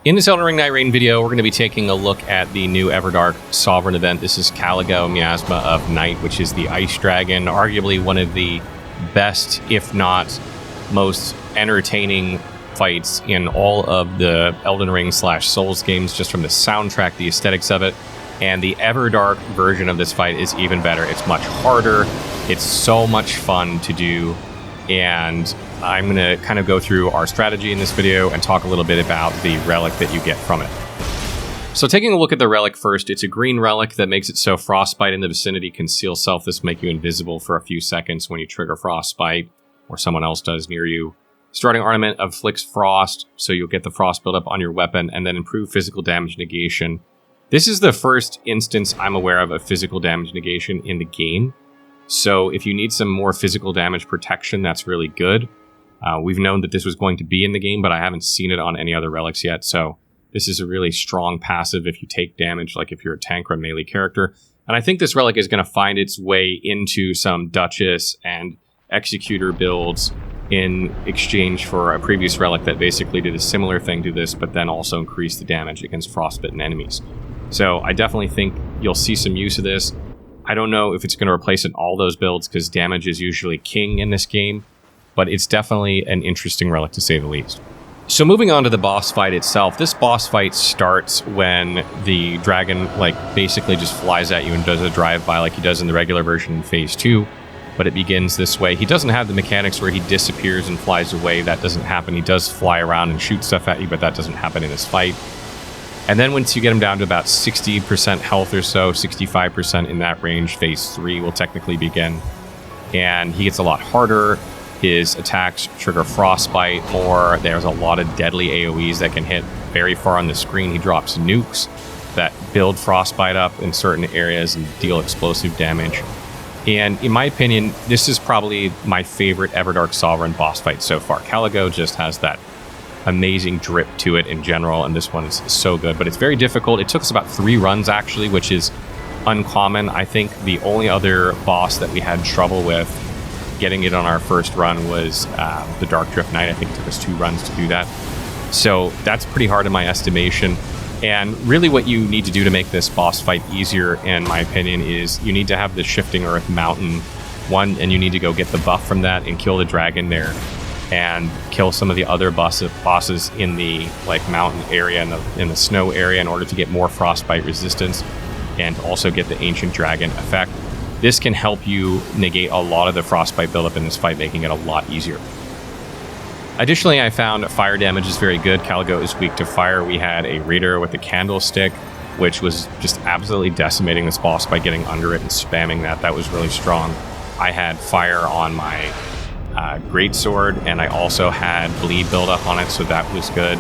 In this Elden Ring Nightreign video, we're going to be taking a look at the new Everdark Sovereign event. This is Caligo Miasma of Night, which is the ice dragon, arguably one of the best, if not most entertaining fights in all of the Elden Ring / Souls games, just from the soundtrack, the aesthetics of it. And the Everdark version of this fight is even better. It's much harder. It's so much fun to do. And I'm going to kind of go through our strategy in this video and talk a little bit about the relic that you get from it. So taking a look at the relic first, it's a green relic that makes it so frostbite in the vicinity can seal self. This make you invisible for a few seconds when you trigger frostbite or someone else does near you. Starting ornament inflicts frost, so you'll get the frost buildup on your weapon, and then improve physical damage negation. This is the first instance I'm aware of physical damage negation in the game. So if you need some more physical damage protection, that's really good. We've known that this was going to be in the game, but I haven't seen it on any other relics yet. So this is a really strong passive if you take damage, like if you're a tank or a melee character. And I think this relic is going to find its way into some Duchess and Executor builds in exchange for a previous relic that basically did a similar thing to this, but then also increased the damage against frostbitten enemies. So I definitely think you'll see some use of this. I don't know if it's going to replace it in all those builds, because damage is usually king in this game, but it's definitely an interesting relic to say the least. So moving on to the boss fight itself, this boss fight starts when the dragon basically just flies at you and does a drive-by like he does in the regular version in Phase 2, but it begins this way. He doesn't have the mechanics where he disappears and flies away. That doesn't happen. He does fly around and shoot stuff at you, but that doesn't happen in this fight. And then once you get him down to about 60% health or so, 65% in that range, Phase 3 will technically begin. And he gets a lot harder. His attacks trigger frostbite more. There's a lot of deadly AoEs that can hit very far on the screen. He drops nukes that build frostbite up in certain areas and deal explosive damage. And in my opinion, this is probably my favorite Everdark Sovereign boss fight so far. Caligo just has that amazing drip to it in general, and this one is so good, but it's very difficult. It took us about 3 runs actually, which is uncommon. I think the only other boss that we had trouble with getting it on our first run was the Dark Drift Knight. I think it took us 2 runs to do that. So that's pretty hard in my estimation. And really what you need to do to make this boss fight easier, in my opinion, is you need to have the Shifting Earth Mountain one, and you need to go get the buff from that and kill the dragon there, and kill some of the other bosses in the mountain area and in the snow area in order to get more frostbite resistance, and also get the Ancient Dragon effect. This can help you negate a lot of the frostbite buildup in this fight, making it a lot easier. Additionally, I found fire damage is very good. Caligo is weak to fire. We had a Raider with a candlestick, which was just absolutely decimating this boss by getting under it and spamming that. That was really strong. I had fire on my greatsword, and I also had bleed buildup on it, so that was good.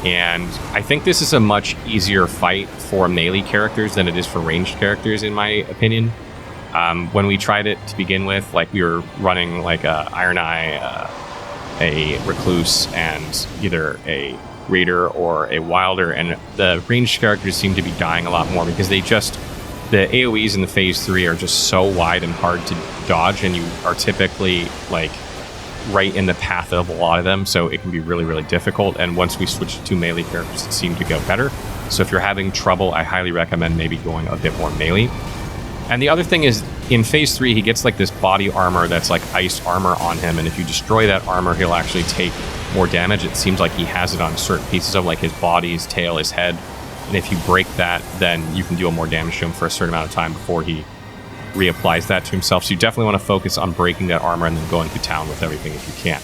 And I think this is a much easier fight for melee characters than it is for ranged characters, in my opinion. When we tried it to begin with, we were running a Iron Eye, a Recluse, and either a Raider or a Wilder, and the ranged characters seem to be dying a lot more because the AoEs in the Phase 3 are just so wide and hard to dodge, and you are typically right in the path of a lot of them, so it can be really, really difficult. And once we switched to melee characters, it seemed to go better. So if you're having trouble, I highly recommend maybe going a bit more melee. And the other thing is, in Phase 3, he gets this body armor that's ice armor on him, and if you destroy that armor, he'll actually take more damage. It seems like he has it on certain pieces of his body, his tail, his head. And if you break that, then you can deal more damage to him for a certain amount of time before he reapplies that to himself. So you definitely want to focus on breaking that armor and then going to town with everything if you can.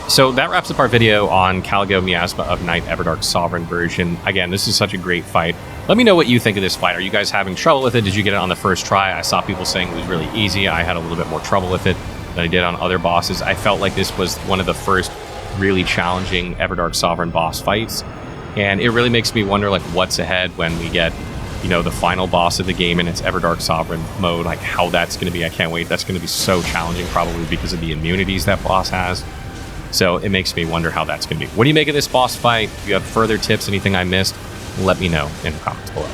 So that wraps up our video on Caligo Miasma of Night Everdark Sovereign version. Again, this is such a great fight. Let me know what you think of this fight. Are you guys having trouble with it? Did you get it on the first try? I saw people saying it was really easy. I had a little bit more trouble with it than I did on other bosses. I felt like this was one of the first really challenging Everdark Sovereign boss fights. And it really makes me wonder what's ahead when we get, the final boss of the game in its Everdark Sovereign mode, how that's going to be. I can't wait. That's going to be so challenging, probably because of the immunities that boss has. So it makes me wonder how that's going to be. What do you make of this boss fight? If you have further tips, anything I missed, let me know in the comments below.